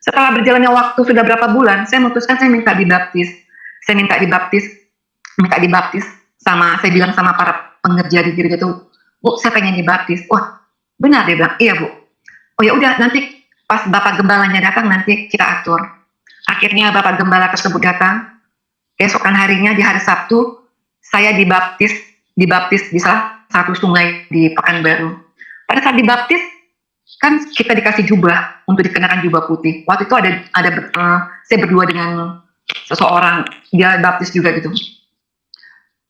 Setelah berjalannya waktu sudah berapa bulan, saya memutuskan saya minta dibaptis. Saya minta dibaptis saya bilang sama para pengerja di gereja itu, Bu, saya pengen dibaptis. Wah, benar dia bilang, iya Bu. Oh ya udah, nanti pas Bapak Gembalanya datang nanti kita atur. Akhirnya Bapak Gembala tersebut datang. Keesokan harinya di hari Sabtu, saya dibaptis di salah satu sungai di Pekanbaru. Pada saat dibaptis, kan kita dikasih jubah untuk dikenakan jubah putih. Waktu itu saya berdua dengan seseorang, dia baptis juga gitu.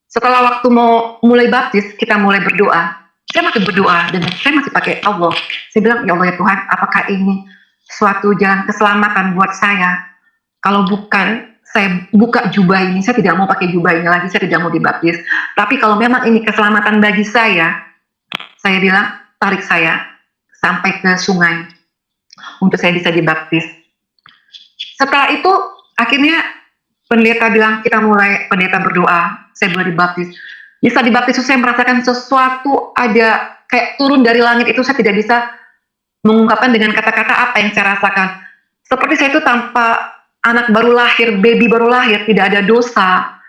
Setelah waktu mau mulai baptis, kita mulai berdoa. Saya masih berdoa dan saya masih pakai Allah. Saya bilang, ya Allah ya Tuhan, apakah ini suatu jalan keselamatan buat saya? Kalau bukan, saya buka jubah ini, saya tidak mau pakai jubah ini lagi, saya tidak mau dibaptis. Tapi kalau memang ini keselamatan bagi saya bilang, tarik saya sampai ke sungai untuk saya bisa dibaptis. Setelah itu, akhirnya pendeta bilang, pendeta berdoa, saya boleh dibaptis. Bisa dibaptis, saya merasakan sesuatu ada kayak turun dari langit itu, saya tidak bisa mengungkapkan dengan kata-kata apa yang saya rasakan. Seperti saya itu tanpa anak baru lahir, baby baru lahir, tidak ada dosa.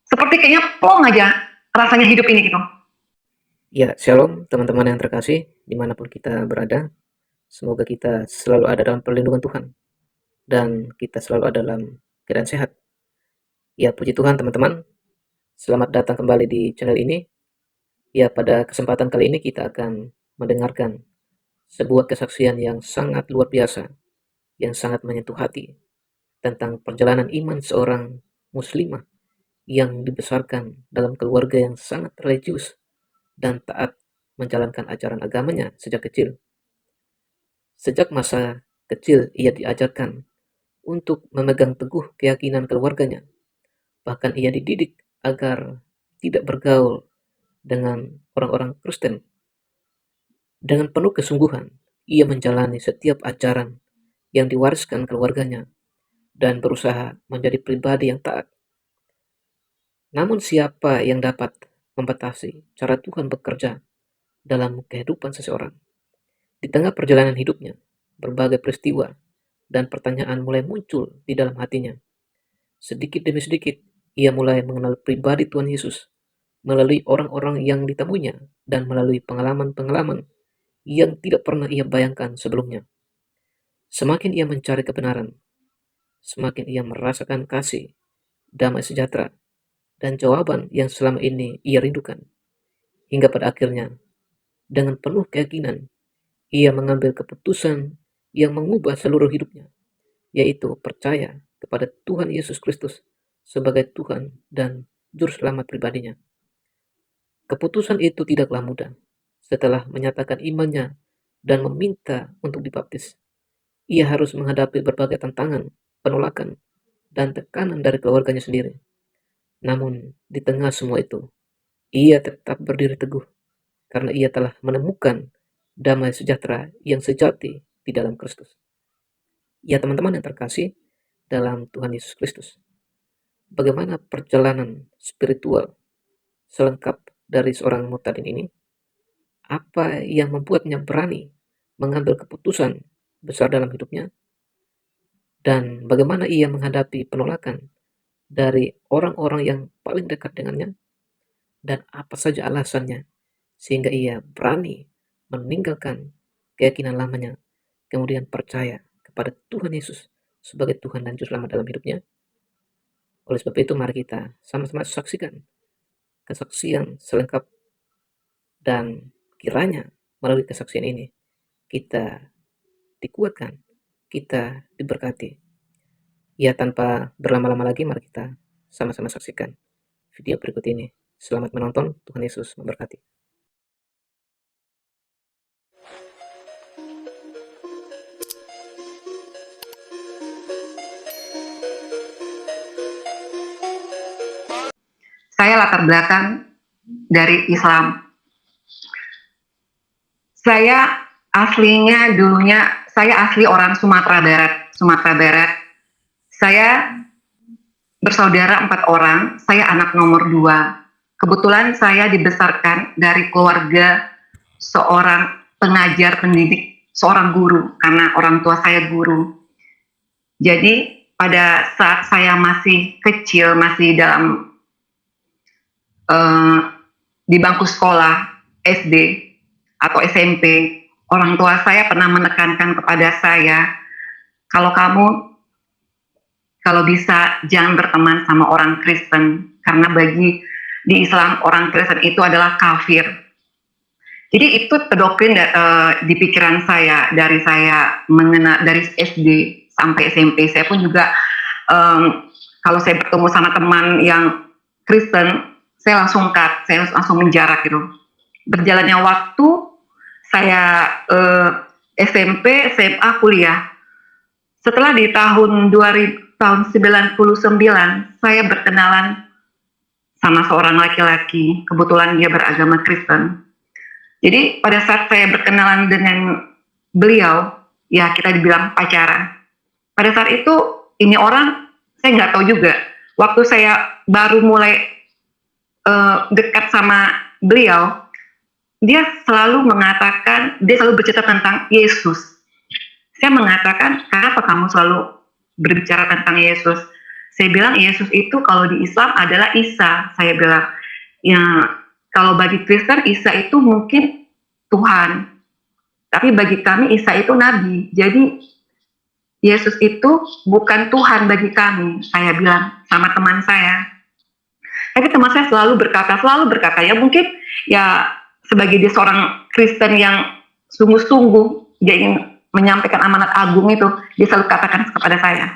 Seperti kayaknya plong aja rasanya hidup ini gitu. Ya, shalom teman-teman yang terkasih, dimanapun kita berada. Semoga kita selalu ada dalam perlindungan Tuhan, dan kita selalu ada dalam keadaan sehat. Ya, puji Tuhan teman-teman, selamat datang kembali di channel ini. Ya, pada kesempatan kali ini kita akan mendengarkan sebuah kesaksian yang sangat luar biasa, yang sangat menyentuh hati, tentang perjalanan iman seorang muslimah yang dibesarkan dalam keluarga yang sangat religius dan taat menjalankan ajaran agamanya sejak kecil. Sejak masa kecil ia diajarkan untuk memegang teguh keyakinan keluarganya. Bahkan ia dididik agar tidak bergaul dengan orang-orang Kristen. Dengan penuh kesungguhan, ia menjalani setiap ajaran yang diwariskan keluarganya dan berusaha menjadi pribadi yang taat. Namun siapa yang dapat membatasi cara Tuhan bekerja dalam kehidupan seseorang? Di tengah perjalanan hidupnya, berbagai peristiwa dan pertanyaan mulai muncul di dalam hatinya. Sedikit demi sedikit, ia mulai mengenal pribadi Tuhan Yesus melalui orang-orang yang ditemuinya dan melalui pengalaman-pengalaman yang tidak pernah ia bayangkan sebelumnya. Semakin ia mencari kebenaran, semakin ia merasakan kasih, damai sejahtera, dan jawaban yang selama ini ia rindukan. Hingga pada akhirnya, dengan penuh keyakinan, ia mengambil keputusan yang mengubah seluruh hidupnya, yaitu percaya kepada Tuhan Yesus Kristus sebagai Tuhan dan Juru Selamat pribadinya. Keputusan itu tidaklah mudah. Setelah menyatakan imannya dan meminta untuk dibaptis, ia harus menghadapi berbagai tantangan, penolakan, dan tekanan dari keluarganya sendiri. Namun, di tengah semua itu, ia tetap berdiri teguh karena ia telah menemukan damai sejahtera yang sejati di dalam Kristus. Ya teman-teman yang terkasih dalam Tuhan Yesus Kristus, bagaimana perjalanan spiritual selengkap dari seorang mutadin ini? Apa yang membuatnya berani mengambil keputusan besar dalam hidupnya? Dan bagaimana ia menghadapi penolakan dari orang-orang yang paling dekat dengannya? Dan apa saja alasannya sehingga ia berani meninggalkan keyakinan lamanya, kemudian percaya kepada Tuhan Yesus sebagai Tuhan dan Juru Selamat dalam hidupnya? Oleh sebab itu, mari kita sama-sama saksikan kesaksian selengkap, dan kiranya melalui kesaksian ini kita dikuatkan, kita diberkati. Ya, tanpa berlama-lama lagi, mari kita sama-sama saksikan video berikut ini. Selamat menonton, Tuhan Yesus memberkati. Saya latar belakang dari Islam. Saya asli orang Sumatera Barat. Saya bersaudara 4 orang, saya anak nomor 2. Kebetulan saya dibesarkan dari keluarga seorang pengajar pendidik, seorang guru, karena orang tua saya guru. Jadi pada saat saya masih kecil, masih dalam eh, di bangku sekolah SD atau SMP, orang tua saya pernah menekankan kepada saya, kalau kamu kalau bisa jangan berteman sama orang Kristen, karena bagi di Islam orang Kristen itu adalah kafir. Jadi itu terdoktrin di pikiran saya dari saya dari SD sampai SMP. Saya pun juga kalau saya bertemu sama teman yang Kristen, saya langsung cut, saya langsung menjarak gitu. Berjalannya waktu, saya SMP, SMA, kuliah. Setelah di tahun 99, saya berkenalan sama seorang laki-laki. Kebetulan dia beragama Kristen. Jadi pada saat saya berkenalan dengan beliau, ya kita dibilang pacaran. Pada saat itu ini orang saya nggak tahu juga. Waktu saya baru mulai dekat sama beliau, dia selalu bercerita tentang Yesus. Saya mengatakan, kenapa kamu selalu berbicara tentang Yesus? Saya bilang Yesus itu kalau di Islam adalah Isa. Saya bilang, ya kalau bagi Kristen Isa itu mungkin Tuhan, tapi bagi kami Isa itu nabi. Jadi Yesus itu bukan Tuhan bagi kami, saya bilang sama teman saya. Tapi teman saya selalu berkata, ya mungkin ya sebagai dia seorang Kristen yang sungguh-sungguh dia ingin menyampaikan amanat agung itu, dia selalu katakan kepada saya.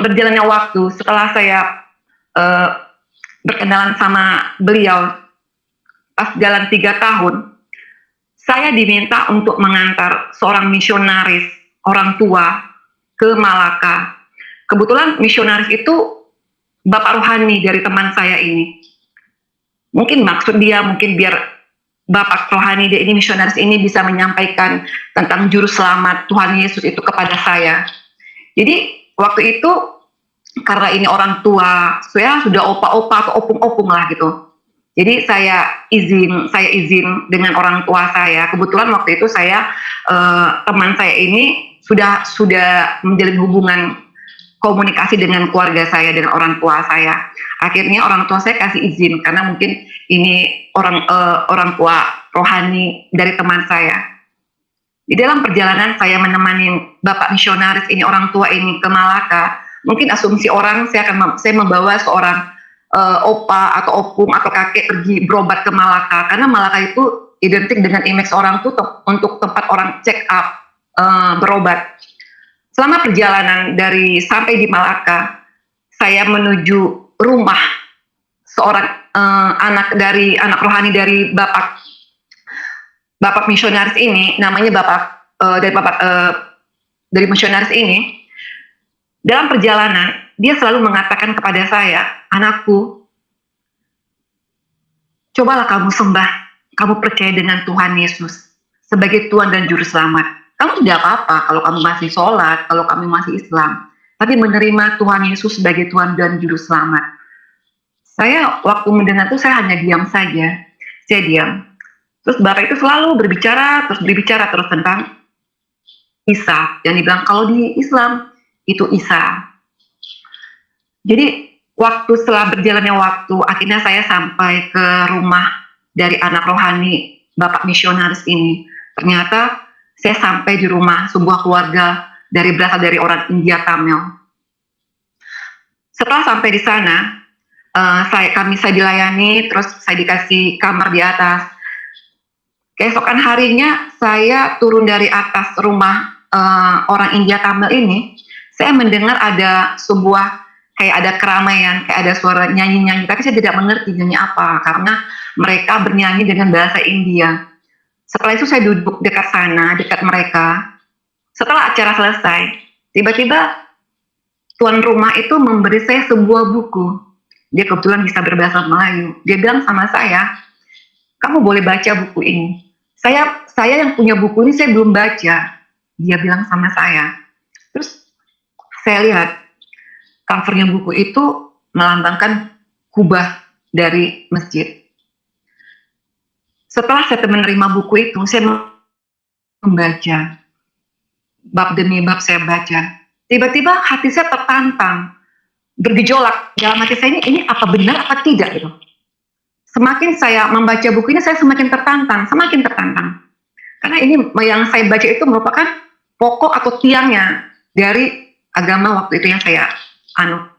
Berjalannya waktu, setelah saya berkenalan sama beliau, pas jalan 3 tahun, saya diminta untuk mengantar seorang misionaris, orang tua, ke Malaka. Kebetulan misionaris itu bapak rohani dari teman saya ini. Mungkin maksud dia, mungkin biar bapak rohani dia ini, misionaris ini bisa menyampaikan tentang juru selamat Tuhan Yesus itu kepada saya. Jadi waktu itu, karena ini orang tua, saya sudah opa-opa atau opung-opung lah gitu. Jadi saya izin dengan orang tua saya. Kebetulan waktu itu teman saya ini sudah menjalin hubungan komunikasi dengan keluarga saya, dengan orang tua saya. Akhirnya orang tua saya kasih izin karena mungkin ini orang tua rohani dari teman saya. Di dalam perjalanan saya menemani bapak misionaris ini, orang tua ini ke Malaka. Mungkin asumsi orang saya membawa seorang opa atau opung atau kakek pergi berobat ke Malaka, karena Malaka itu identik dengan image orang tuh untuk tempat orang check up, berobat. Selama perjalanan sampai di Malaka, saya menuju rumah seorang anak rohani dari bapak misionaris ini, namanya dari misionaris ini. Dalam perjalanan, dia selalu mengatakan kepada saya, anakku, cobalah kamu sembah, kamu percaya dengan Tuhan Yesus sebagai Tuhan dan Juru Selamat. Kamu tidak apa-apa kalau kamu masih sholat, kalau kamu masih Islam, tapi menerima Tuhan Yesus sebagai Tuhan dan Juru Selamat. Saya waktu mendengar itu saya hanya diam saja, saya diam. Terus bapak itu selalu berbicara terus tentang Isa, yang dibilang kalau di Islam itu Isa. Jadi setelah berjalannya waktu, akhirnya saya sampai ke rumah dari anak rohani bapak misionaris ini. Ternyata saya sampai di rumah sebuah keluarga berasal dari orang India Tamil. Setelah sampai di sana, saya dilayani, terus saya dikasih kamar di atas. Keesokan harinya saya turun dari atas rumah orang India Tamil ini. Saya mendengar ada kayak ada keramaian, kayak ada suara nyanyi-nyanyi, tapi saya tidak mengerti nyanyi apa, karena mereka bernyanyi dengan bahasa India. Setelah itu saya duduk dekat mereka. Setelah acara selesai, tiba-tiba tuan rumah itu memberi saya sebuah buku. Dia kebetulan bisa berbahasa Melayu. Dia bilang sama saya, kamu boleh baca buku ini. Saya yang punya buku ini saya belum baca. Dia bilang sama saya. Terus saya lihat covernya buku itu melambangkan kubah dari masjid. Setelah saya menerima buku itu, saya membaca. bab demi bab saya baca. Tiba-tiba hati saya tertantang, bergejolak. Dalam hati saya ini apa benar apa tidak gitu. Semakin saya membaca buku ini, saya semakin tertantang, semakin tertantang. Karena ini yang saya baca itu merupakan pokok atau tiangnya dari agama waktu itu yang saya anut.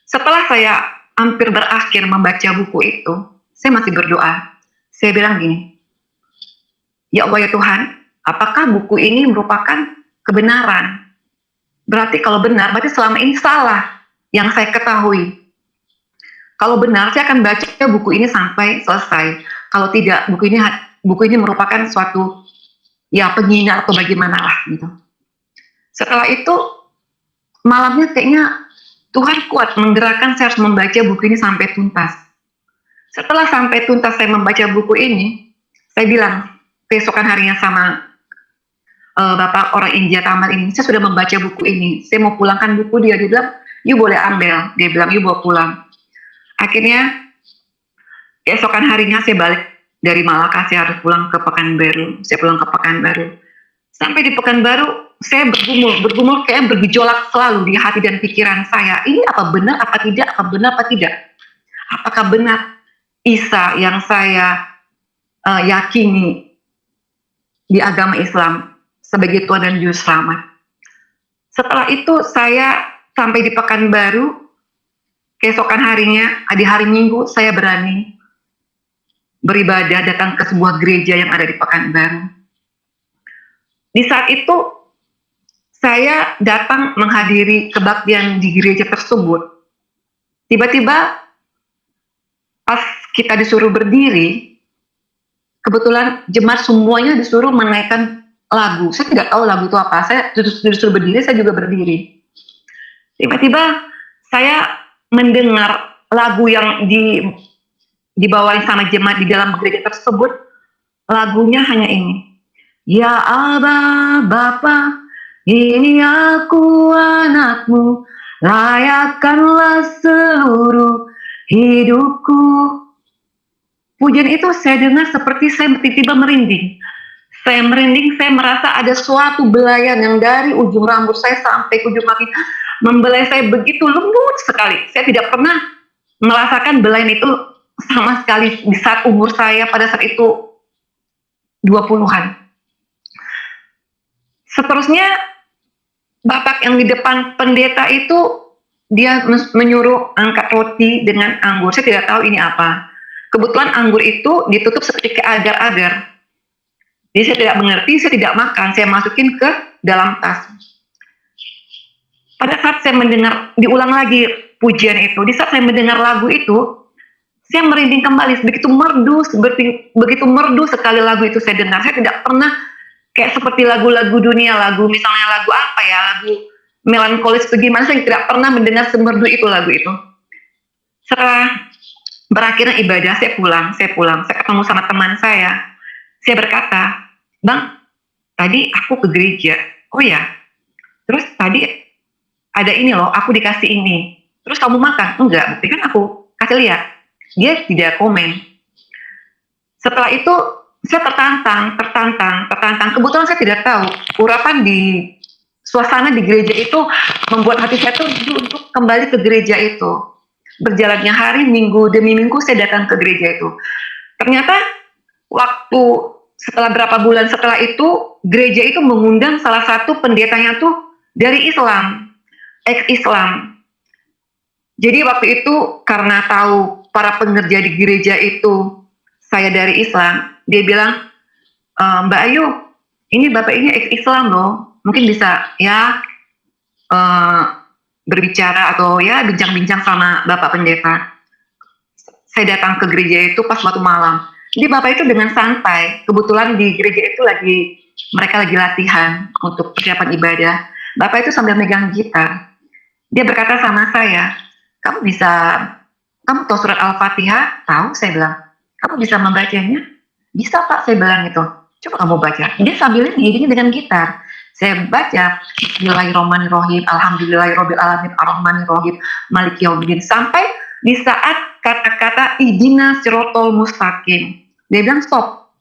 Setelah saya hampir berakhir membaca buku itu, saya masih berdoa. Saya bilang gini, ya Allah ya Tuhan, apakah buku ini merupakan kebenaran? Berarti kalau benar, berarti selama ini salah yang saya ketahui. Kalau benar, saya akan baca buku ini sampai selesai. Kalau tidak, buku ini merupakan suatu ya penghina atau bagaimana lah gitu. Setelah itu malamnya kayaknya Tuhan kuat menggerakkan saya harus membaca buku ini sampai tuntas. Setelah sampai tuntas saya membaca buku ini, saya bilang keesokan harinya sama Bapak orang India Taman ini, saya sudah membaca buku ini, saya mau pulangkan buku dia bilang, you boleh ambil, dia bilang, you bawa pulang. Akhirnya keesokan harinya saya balik dari Malaka, saya harus pulang ke Pekanbaru. Saya pulang ke Pekanbaru. Sampai di Pekanbaru, saya bergumul kayak bergejolak selalu di hati dan pikiran saya. Ini apa benar, apa tidak, apa benar, apa tidak. Apakah benar Isa yang saya yakini di agama Islam sebagai Tuhan dan Juru Selamat. Setelah itu saya sampai di Pekanbaru, keesokan harinya, di hari Minggu, saya berani beribadah datang ke sebuah gereja yang ada di Pekanbaru. Di saat itu, saya datang menghadiri kebaktian di gereja tersebut. Tiba-tiba, pas kita disuruh berdiri, kebetulan jemaat semuanya disuruh menaikkan lagu. Saya tidak tahu lagu itu apa. Saya disuruh berdiri, saya juga berdiri. Tiba-tiba, saya mendengar lagu yang dibawain sama jemaat di dalam gereja tersebut. Lagunya hanya ini, ya Aba Bapa, ini aku anakmu, layakkanlah seluruh hidupku. Pujian itu saya dengar seperti saya tiba-tiba merinding. Saya merinding, saya merasa ada suatu belayan yang dari ujung rambut saya sampai ujung kaki membelai saya begitu lembut sekali. Saya tidak pernah merasakan belayan itu sama sekali di saat umur saya pada saat itu 20-an. Seterusnya, bapak yang di depan pendeta itu, dia menyuruh angkat roti dengan anggur. Saya tidak tahu ini apa. Kebetulan anggur itu ditutup seperti agar-agar. Jadi saya tidak mengerti, saya tidak makan. Saya masukin ke dalam tas. Pada saat saya mendengar, diulang lagi pujian itu, di saat saya mendengar lagu itu, saya merinding kembali, begitu merdu sekali lagu itu saya dengar. Saya tidak pernah kayak seperti lagu-lagu dunia, misalnya lagu apa ya, lagu melankolis bagaimana, saya tidak pernah mendengar semerdu itu lagu itu. Setelah berakhirnya ibadah, saya pulang, saya ketemu sama teman saya berkata, Bang, tadi aku ke gereja, oh ya, terus tadi ada ini loh, aku dikasih ini, terus kamu makan? Enggak, berarti kan aku kasih lihat. Dia tidak komen. Setelah itu saya tertantang. Kebetulan saya tidak tahu urapan di suasana di gereja itu membuat hati saya tuh untuk kembali ke gereja itu. Berjalannya hari, minggu demi minggu saya datang ke gereja itu. Ternyata waktu setelah berapa bulan setelah itu, gereja itu mengundang salah satu pendetanya tuh dari Islam, ex-Islam. Jadi waktu itu karena tahu para pengerja di gereja itu saya dari Islam, dia bilang, Mbak Ayu, ini Bapak ini ex-Islam loh, mungkin bisa ya berbicara atau ya bincang-bincang sama Bapak Pendeta. Saya datang ke gereja itu pas waktu malam. Jadi Bapak itu dengan santai, kebetulan di gereja itu mereka lagi latihan untuk persiapan ibadah. Bapak itu sambil megang gitar. Dia berkata sama saya, kamu tahu surat Al-Fatihah? Tahu, saya bilang. Kamu bisa membacanya? Bisa Pak, saya bilang itu. Coba kamu baca. Dia sambil ini dengan gitar. Saya baca, Bismillahirrahmanirrahim, Alhamdulillahirrahmanirrahim, Ar-Rahmanirrahim, Maliki Yaumiddin. Sampai di saat kata-kata Ihdinas Sirotol Mustaqim. Dia bilang, stop.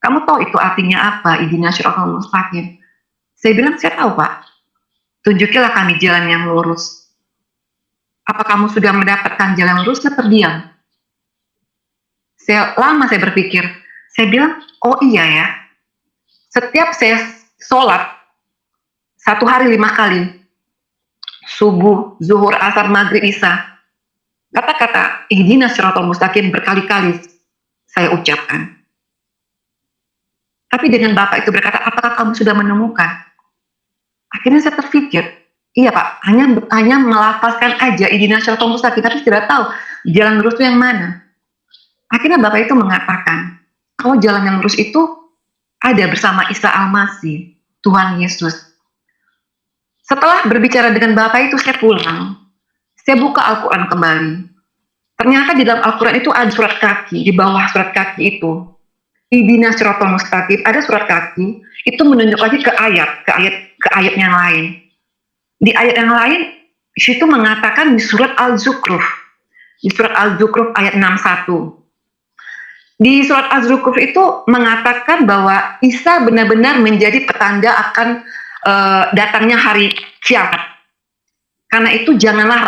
Kamu tahu itu artinya apa, Ihdinas Sirotol Mustaqim? Saya bilang, saya tahu Pak, tunjukilah kami jalan yang lurus. Apa kamu sudah mendapatkan jalan lurus? Saya terdiam. Lama saya berpikir. Saya bilang, oh iya ya. Setiap saya sholat, 1 hari 5 kali, subuh, zuhur, asar, maghrib, isya, kata-kata ihdinas siratal mustaqim berkali-kali saya ucapkan. Tapi dengan Bapak itu berkata, apakah kamu sudah menemukan? Akhirnya saya terpikir, iya Pak, hanya melafazkan aja ihdinas siratal mustaqim, tapi tidak tahu jalan lurus itu yang mana. Akhirnya Bapak itu mengatakan, kalau jalan yang lurus itu ada bersama Isa Al-Masih, Tuhan Yesus. Setelah berbicara dengan Bapak itu, saya pulang. Saya buka Al-Quran kembali. Ternyata di dalam Al-Quran itu ada surat kaki, di bawah surat kaki itu. Ihdinas siratal mustaqim, ada surat kaki, itu menunjuk lagi ke ayat yang lain. Di ayat yang lain, itu mengatakan di surat Al-Zukhruf. Di surat Al-Zukhruf ayat 61. Di surat Az-Zukhruf itu mengatakan bahwa Isa benar-benar menjadi petanda akan datangnya hari kiamat. Karena itu janganlah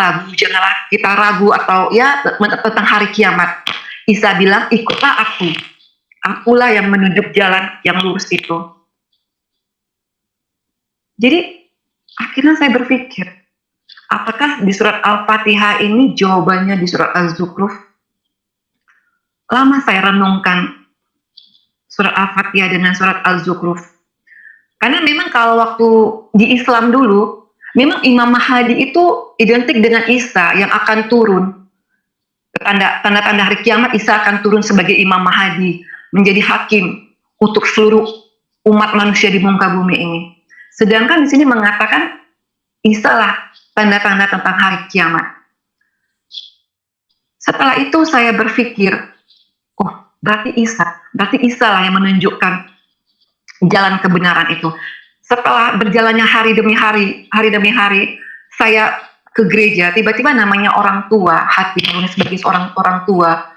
kita ragu atau ya tentang hari kiamat. Isa bilang, ikutlah aku. Akulah yang menunjuk jalan yang lurus itu. Jadi akhirnya saya berpikir, apakah di surat Al-Fatihah ini jawabannya di surat Az-Zukhruf? Lama saya renungkan surat Al-Fatihah dengan surat Al-Zukhruf. Karena memang kalau waktu di Islam dulu, memang Imam Mahdi itu identik dengan Isa yang akan turun. Tanda-tanda hari kiamat, Isa akan turun sebagai Imam Mahdi, menjadi hakim untuk seluruh umat manusia di muka bumi ini. Sedangkan di sini mengatakan Isa lah tanda-tanda tentang hari kiamat. Setelah itu saya berpikir, oh berarti Isa lah yang menunjukkan jalan kebenaran itu. Setelah berjalannya hari demi hari, saya ke gereja, tiba-tiba namanya orang tua, hati menulis sebagai seorang orang tua.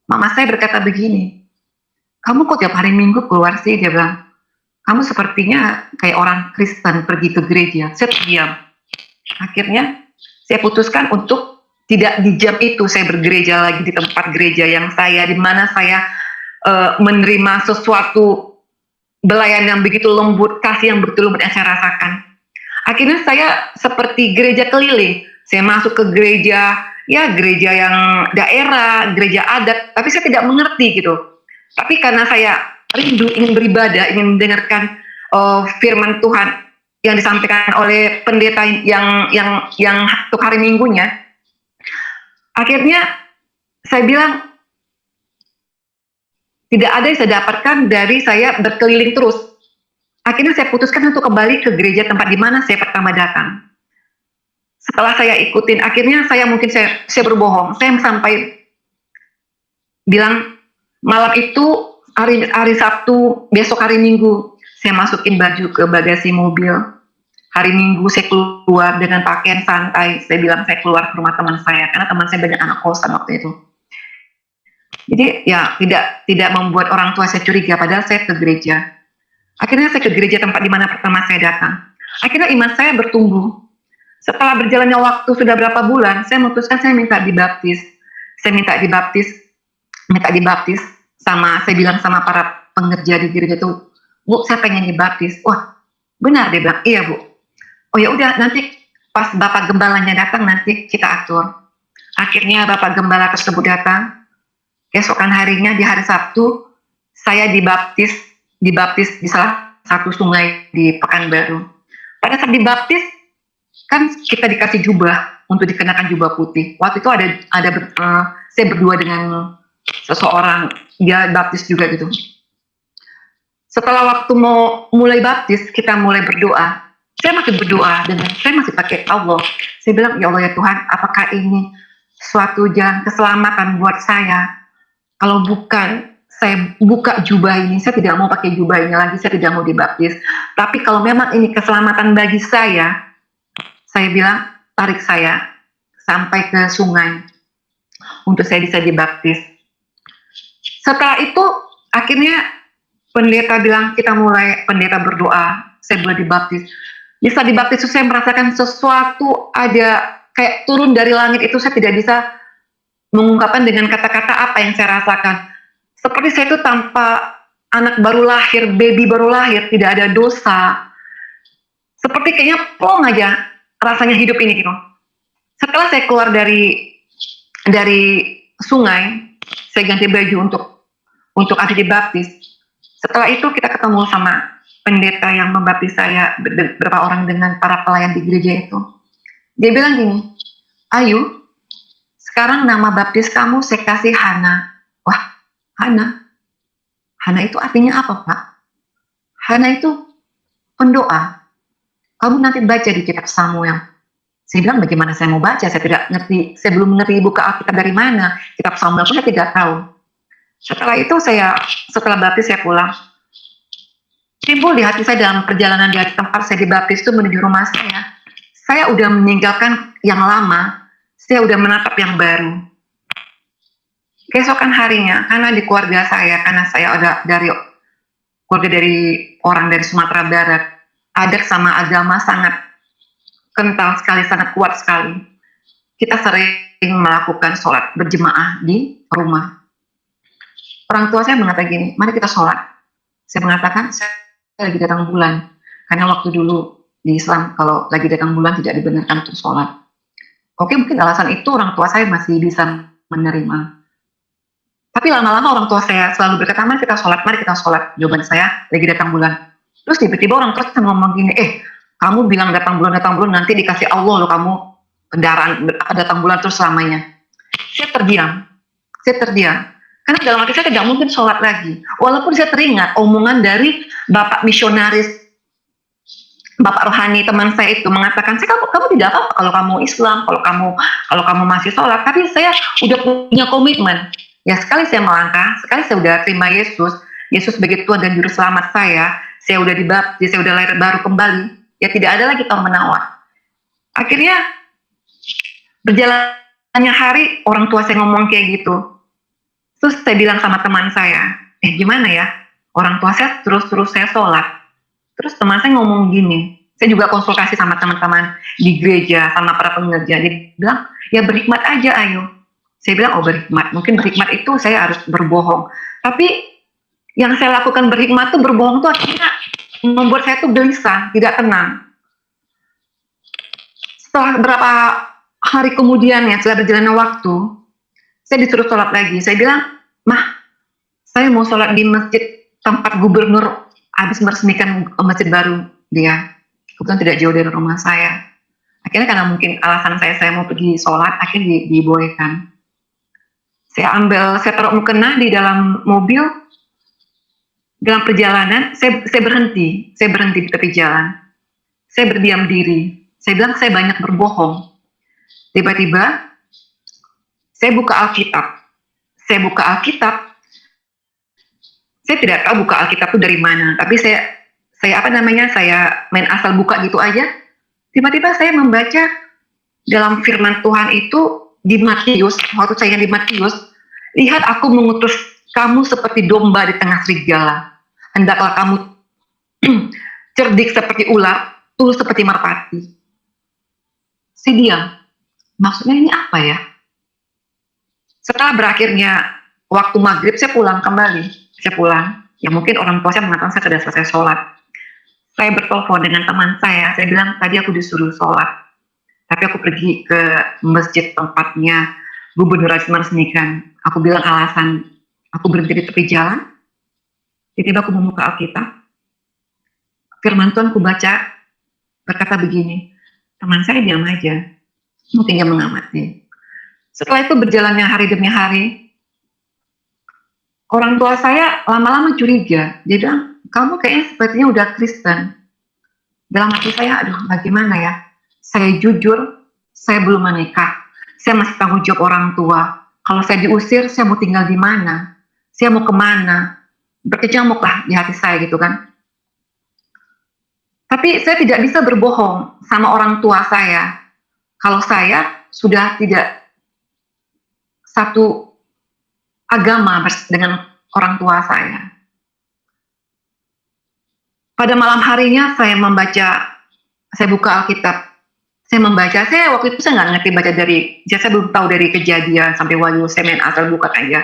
Mama saya berkata begini, kamu kok tiap hari Minggu keluar sih? Dia bilang, kamu sepertinya kayak orang Kristen pergi ke gereja. Saya terdiam. Akhirnya saya putuskan untuk tidak di jam itu saya bergereja lagi di tempat gereja di mana saya menerima sesuatu belayan yang begitu lembut, kasih yang betul lembut yang saya rasakan. Akhirnya saya seperti gereja keliling. Saya masuk ke gereja yang daerah, gereja adat, tapi saya tidak mengerti gitu. Tapi karena saya rindu ingin beribadah, ingin mendengarkan firman Tuhan yang disampaikan oleh pendeta yang untuk hari Minggunya, akhirnya saya bilang tidak ada yang saya dapatkan dari saya berkeliling terus. Akhirnya saya putuskan untuk kembali ke gereja tempat di mana saya pertama datang. Setelah saya ikutin, akhirnya saya berbohong. Saya sampai bilang malam itu hari Sabtu, besok hari Minggu, saya masukin baju ke bagasi mobil. Hari Minggu saya keluar dengan pakaian santai. Saya bilang saya keluar ke rumah teman saya, karena teman saya banyak anak kosan waktu itu. Jadi ya tidak membuat orang tua saya curiga, padahal saya ke gereja. Akhirnya saya ke gereja tempat di mana pertama saya datang. Akhirnya iman saya bertumbuh. Setelah berjalannya waktu sudah berapa bulan, saya memutuskan saya minta dibaptis. Saya minta dibaptis saya bilang sama para pengerja di gereja itu, Bu, saya pengen dibaptis. Wah, benar, dia bilang, iya Bu. Oh ya udah, nanti pas Bapak Gembalanya datang nanti kita atur. Akhirnya Bapak Gembala tersebut datang. Keesokan harinya di hari Sabtu, saya dibaptis di salah satu sungai di Pekanbaru. Pada saat dibaptis, kan kita dikasih jubah untuk dikenakan jubah putih. Waktu itu saya berdua dengan seseorang, dia baptis juga gitu. Setelah waktu mau mulai baptis, kita mulai berdoa. Saya masih berdoa dan saya masih pakai Allah. Saya bilang, ya Allah ya Tuhan, apakah ini suatu jalan keselamatan buat saya? Kalau bukan, saya buka jubah ini, saya tidak mau pakai jubah ini lagi, saya tidak mau dibaptis. Tapi kalau memang ini keselamatan bagi saya bilang, tarik saya sampai ke sungai untuk saya bisa dibaptis. Setelah itu, akhirnya pendeta bilang, pendeta berdoa. saya boleh dibaptis. Bisa dibaptis itu saya merasakan sesuatu ada kayak turun dari langit, itu saya tidak bisa mengungkapkan dengan kata-kata apa yang saya rasakan. Seperti saya itu tanpa anak baru lahir, baby baru lahir, tidak ada dosa. Seperti kayaknya plong aja rasanya hidup ini gitu. Setelah saya keluar dari sungai, saya ganti baju untuk ada dibaptis. Setelah itu kita ketemu sama pendeta yang membaptis saya, beberapa orang dengan para pelayan di gereja itu. Dia bilang gini, Ayu, sekarang nama baptis kamu saya kasih Hana. Wah, Hana? Hana itu artinya apa, Pak? Hana itu pendoa. Kamu nanti baca di kitab Samuel. Saya bilang, bagaimana saya mau baca? Saya tidak ngerti, saya belum mengerti buka Alkitab dari mana. Kitab Samuel pun saya tidak tahu. Setelah itu setelah baptis saya pulang. Timbul di hati saya dalam perjalanan di tempat saya dibaptis itu menuju rumah saya. Saya udah meninggalkan yang lama, saya udah menatap yang baru. Keesokan harinya, karena di keluarga saya, karena saya ada keluarga dari orang dari Sumatera Barat, adat sama agama sangat kental sekali, sangat kuat sekali. Kita sering melakukan sholat berjemaah di rumah. Orang tua saya mengatakan gini, mari kita sholat. Saya mengatakan, saya lagi datang bulan. Karena waktu dulu di Islam, kalau lagi datang bulan tidak dibenarkan untuk sholat. Oke, mungkin alasan itu orang tua saya masih bisa menerima. Tapi lama-lama orang tua saya selalu berkata, mari kita sholat. Jawaban saya, lagi datang bulan. Terus tiba-tiba orang tua saya ngomong gini, kamu bilang datang bulan, nanti dikasih Allah loh kamu kendaraan datang bulan terus selamanya. Saya terdiam. Karena dalam hati saya tidak mungkin sholat lagi. Walaupun saya teringat omongan dari bapak misionaris, bapak rohani teman saya itu mengatakan, kamu tidak apa-apa kalau kamu Islam, kalau kamu masih sholat. Tapi saya udah punya komitmen. Ya sekali saya melangkah, sekali saya udah terima Yesus sebagai Tuhan dan Juru Selamat saya udah dibaptis, saya udah lahir baru kembali. Ya tidak ada lagi tawar menawar. Akhirnya berjalannya hari, orang tua saya ngomong kayak gitu. Terus saya bilang sama teman saya, gimana ya? Orang tua saya terus saya sholat. Terus teman saya ngomong gini, saya juga konsultasi sama teman-teman di gereja, sama para pengerja. Dia bilang, ya berhikmat aja Ayu. Saya bilang, berhikmat. Mungkin berhikmat itu saya harus berbohong. Tapi yang saya lakukan berhikmat itu berbohong itu akhirnya membuat saya tuh gelisah, tidak tenang. Setelah beberapa hari kemudian ya, setelah berjalannya waktu, saya disuruh sholat lagi. Saya bilang, Mah, saya mau sholat di masjid tempat gubernur habis meresmikan masjid baru dia. Kebetulan tidak jauh dari rumah saya. Akhirnya karena mungkin alasan saya mau pergi sholat, akhirnya dibolehkan. Saya taruh mukena di dalam mobil. Dalam perjalanan, saya berhenti di tepi jalan. Saya berdiam diri. Saya bilang saya banyak berbohong. Tiba-tiba, saya buka Alkitab. Saya tidak tahu buka Alkitab itu dari mana. Tapi saya main asal buka gitu aja. Tiba-tiba saya membaca dalam firman Tuhan itu di Matius. Waktu saya di Matius, lihat aku mengutus kamu seperti domba di tengah serigala. Hendaklah kamu cerdik seperti ular, tulus seperti merpati. Saya diam. Maksudnya ini apa ya? Setelah berakhirnya waktu maghrib, saya pulang kembali. Ya mungkin orang tua saya mengatakan saya sudah selesai sholat. Saya bertelepon dengan teman saya bilang tadi aku disuruh sholat. Tapi aku pergi ke masjid tempatnya gubernur meresmikan. Aku bilang alasan aku berhenti di tepi jalan. Tiba-tiba aku membuka Alkitab. Firman Tuhan aku baca berkata begini, teman saya diam aja. Mungkin dia mengamati. Setelah itu berjalannya hari demi hari, orang tua saya lama-lama curiga. Dia bilang, kamu kayaknya sepertinya udah Kristen. Dalam hati saya, aduh bagaimana ya? Saya jujur, saya belum menikah. Saya masih tanggung jawab orang tua. Kalau saya diusir, saya mau tinggal di mana? Saya mau kemana? Berkecamuk lah di hati saya gitu kan. Tapi saya tidak bisa berbohong sama orang tua saya. Kalau saya sudah tidak satu agama dengan orang tua saya. pada malam harinya saya buka Alkitab, saya membaca. Saya waktu itu saya nggak ngerti baca saya belum tahu dari Kejadian sampai Wahyu, saya main asal buka aja.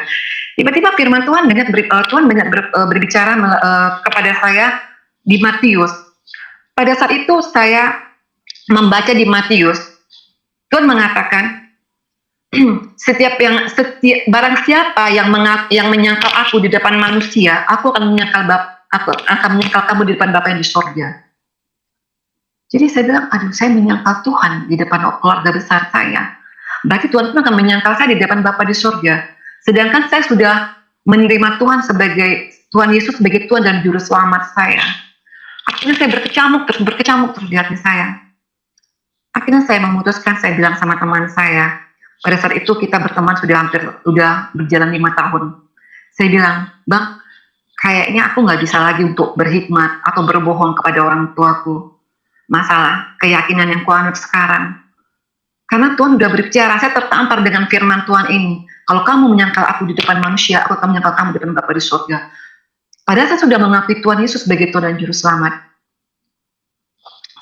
Tiba-tiba firman Tuhan banyak berbicara kepada saya di Matius. Pada saat itu saya membaca di Matius, Tuhan mengatakan, barang siapa yang menyangkal aku di depan manusia, aku akan menyangkal kamu di depan Bapa yang di sorga. Jadi saya bilang, aduh, saya menyangkal Tuhan di depan keluarga besar saya. Berarti Tuhan pun akan menyangkal saya di depan Bapa di sorga. Sedangkan saya sudah menerima Tuhan Yesus sebagai Tuhan dan Juru Selamat saya. Akhirnya saya berkecamuk terus di hati saya. Akhirnya saya memutuskan, saya bilang sama teman saya, pada saat itu kita berteman sudah berjalan 5 tahun. Saya bilang, Bang, kayaknya aku nggak bisa lagi untuk berhikmat atau berbohong kepada orang tuaku. Masalah keyakinan yang kuanut sekarang. Karena Tuhan sudah berbicara, saya tertampar dengan firman Tuhan ini. Kalau kamu menyangkal aku di depan manusia, aku akan menyangkal kamu di depan Bapa di surga. Padahal saya sudah mengakui Tuhan Yesus sebagai Tuhan dan Juru Selamat.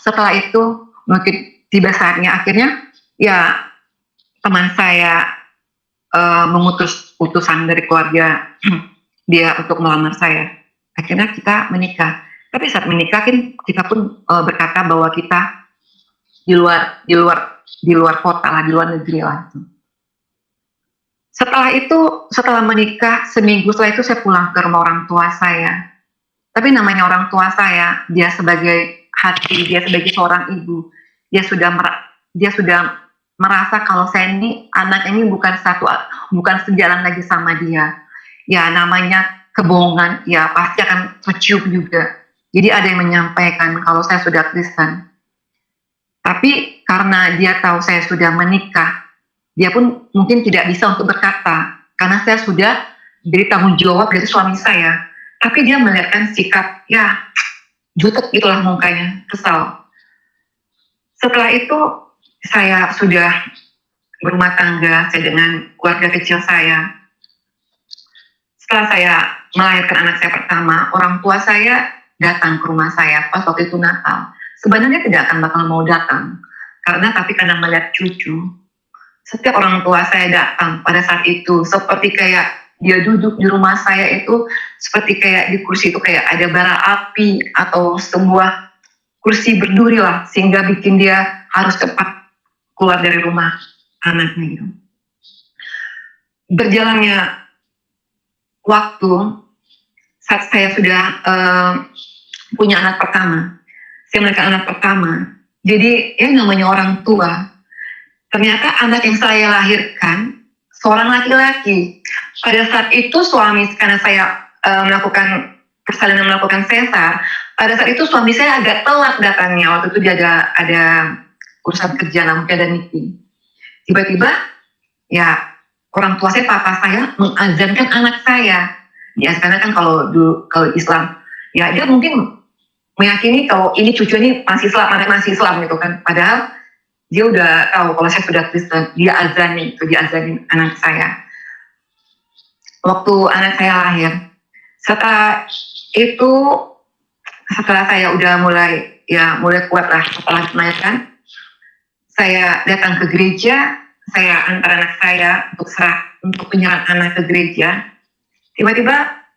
Setelah itu, mungkin tiba saatnya akhirnya, ya teman saya mengutus utusan dari keluarga dia untuk melamar saya. Akhirnya kita menikah. Tapi saat menikah kita pun berkata bahwa kita di luar kota lah, di luar negeri lah. Setelah menikah, seminggu setelah itu saya pulang ke rumah orang tua saya. Tapi namanya orang tua saya, dia sebagai hati, dia sebagai seorang ibu, dia sudah merasa kalau saya ini anak ini bukan sejalan lagi sama dia. Ya namanya kebohongan, ya pasti akan tercium juga. Jadi ada yang menyampaikan kalau saya sudah Kristen. Tapi karena dia tahu saya sudah menikah, dia pun mungkin tidak bisa untuk berkata, karena saya sudah jadi tanggung jawab dari suami saya. Tapi dia melihatkan sikap, ya jutek gitulah mukanya, kesal. Setelah itu saya sudah berumah tangga, saya dengan keluarga kecil saya. Setelah saya melahirkan anak saya pertama, orang tua saya datang ke rumah saya pas waktu itu Natal. Sebenarnya tidak akan bakal mau datang, karena melihat cucu. Setiap orang tua saya datang pada saat itu, seperti kayak dia duduk di rumah saya itu, seperti kayak di kursi itu kayak ada bara api atau sebuah kursi berduri lah, sehingga bikin dia harus cepat keluar dari rumah anaknya gitu. Berjalannya waktu, saat saya sudah punya anak pertama, saya melahirkan anak pertama. Jadi ya namanya orang tua, ternyata anak yang saya lahirkan seorang laki-laki. Pada saat itu suami, karena saya melakukan persalinan, melakukan sesar, pada saat itu suami saya agak telat datangnya. Waktu itu dia ada urusan kerja, mungkin ada meeting. Tiba-tiba ya orang tua saya, papa saya mengazankan anak saya. Ya karena kan kalau Islam, ya dia mungkin meyakini kalau ini cucu ini masih Islam gitu kan. Padahal dia udah tahu kalau saya sudah Kristen, dia azanin anak saya. Waktu anak saya lahir, setelah saya udah mulai kuat lah setelah melahirkan, saya datang ke gereja, saya antar anak saya untuk penyerahan anak ke gereja. Tiba-tiba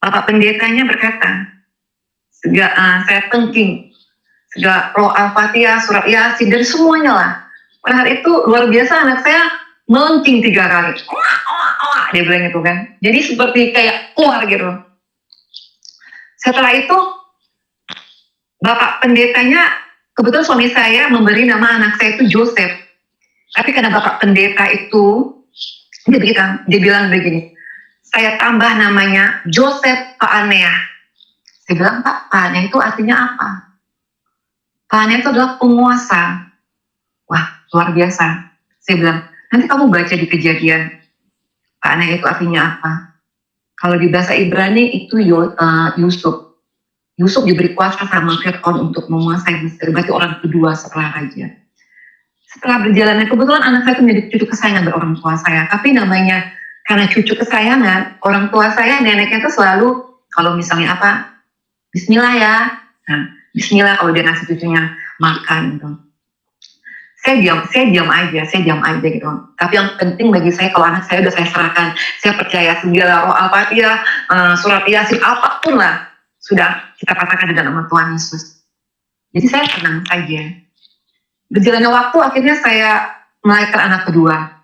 Bapak pendetanya berkata, saya tengking, segala roh Al-Fatihah, surat Yasin, dan semuanya lah. Pada hari itu luar biasa, anak saya melengking 3 kali. Dia bilang itu kan. Jadi seperti kayak keluar gitu. Setelah itu, Bapak pendetanya, kebetulan suami saya memberi nama anak saya itu Joseph. Tapi karena Bapak pendeta itu, dia bilang begini, saya tambah namanya Joseph Paanea. Saya bilang, Pak, Paanea itu artinya apa? Paanea itu adalah penguasa. Wah, luar biasa. Saya bilang, nanti kamu baca di Kejadian, Paanea itu artinya apa? Kalau di bahasa Ibrani itu Yusuf. Yusuf diberi kuasa sama Fir'aun untuk menguasai Mesir. Berarti orang kedua setelah raja. Setelah berjalannya, kebetulan anak saya itu menjadi cucu kesayangan dari orang tua saya. Tapi namanya, karena cucu kesayangan, orang tua saya, neneknya itu selalu, kalau misalnya apa, Bismillah ya. Nah, Bismillah kalau dia ngasih cucunya makan gitu. Saya diam aja gitu. Tapi yang penting bagi saya kalau anak saya udah saya serahkan, saya percaya segala roh Al-Fatihah, surat Yasin, apapun lah, sudah kita katakan di dalam nama Tuhan Yesus. Jadi saya tenang saja. Berjalannya waktu akhirnya saya melahirkan anak kedua.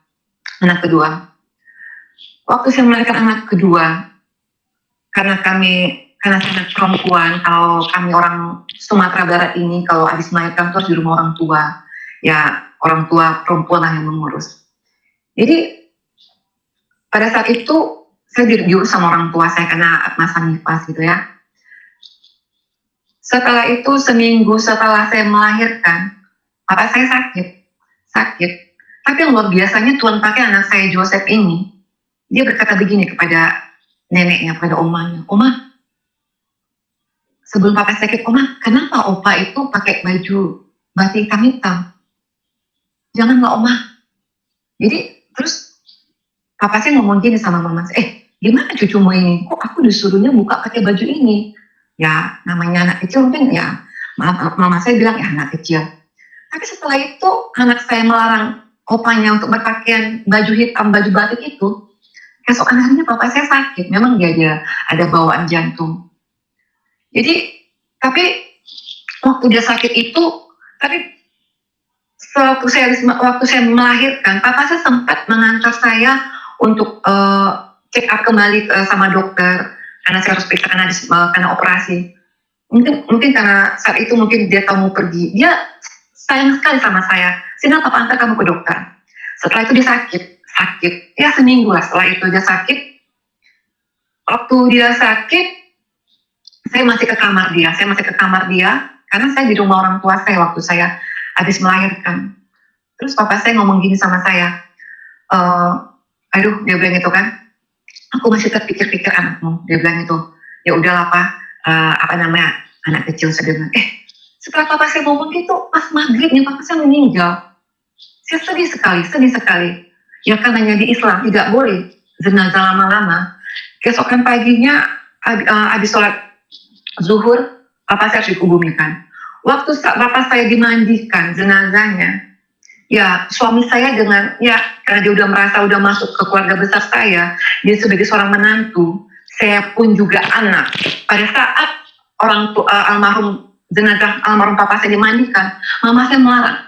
Waktu saya melahirkan anak kedua, karena saya perempuan, kalau kami orang Sumatera Barat ini, kalau habis melahirkan terus di rumah orang tua, ya orang tua perempuan lah yang mengurus. Jadi pada saat itu saya diurus sama orang tua saya karena masa nifas gitu ya. Setelah itu seminggu setelah saya melahirkan, papa saya sakit. Tapi yang luar biasanya Tuhan pakai anak saya Joseph ini, dia berkata begini kepada neneknya, kepada omanya, "Oma, sebelum papa sakit, Oma, kenapa opa itu pakai baju batik hitam? Janganlah Oma." Jadi terus papa saya ngomong gini sama mama saya, gimana cucumu ini? Kok aku disuruhnya buka pakai baju ini? Ya namanya anak kecil mungkin ya, mama saya bilang ya anak kecil. Tapi setelah itu anak saya melarang opanya untuk berpakaian baju hitam, baju batik itu. Keesokan harinya papa saya sakit, memang dia ada bawaan jantung. Jadi tapi waktu dia sakit itu, tapi waktu saya melahirkan, papa saya sempat mengantar saya untuk check up kembali sama dokter karena saya harus periksa karena operasi. Mungkin karena saat itu mungkin dia tahu mau pergi, dia sayang sekali sama saya. Sini papa antar kamu ke dokter. Setelah itu dia sakit ya seminggu lah setelah itu dia sakit. Waktu dia sakit, saya masih ke kamar dia karena saya di rumah orang tua saya waktu saya habis melahirkan. Terus papa saya ngomong gini sama saya, aduh, dia bilang itu kan, aku masih terpikir-pikir anakmu. Dia bilang itu, ya udahlah Pak, anak kecil sedang. Setelah papa saya ngomong gitu, pas maghribnya papa saya meninggal. Saya sedih sekali. Ya karena di Islam tidak boleh jenazah lama-lama. Keesokan paginya habis sholat zuhur, papa saya harus dikubumikan. Waktu bapak saya dimandikan jenazahnya, ya suami saya karena dia udah merasa udah masuk ke keluarga besar saya, dia sebagai seorang menantu, saya pun juga anak. Pada saat jenazah almarhum papa saya dimandikan, mama saya melarang,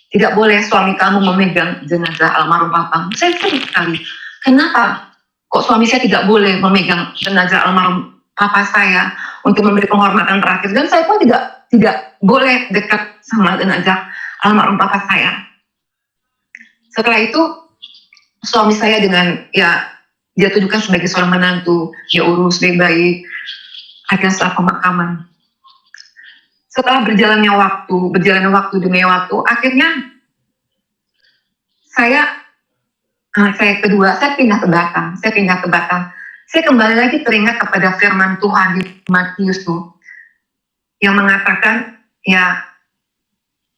tidak boleh suami kamu memegang jenazah almarhum papa. Saya sedih sekali. Kenapa kok suami saya tidak boleh memegang jenazah almarhum papa saya untuk memberi penghormatan terakhir, dan saya pun tidak boleh dekat sama jenazah almarhum papa saya. Setelah itu suami saya dengan dia tunjukkan sebagai seorang menantu, dia urus baik-baik. Akhirnya setelah pemakaman, setelah berjalannya waktu demi waktu, akhirnya anak saya kedua, saya pindah ke Batam. Saya kembali lagi teringat kepada firman Tuhan di Matius tuh, yang mengatakan, ya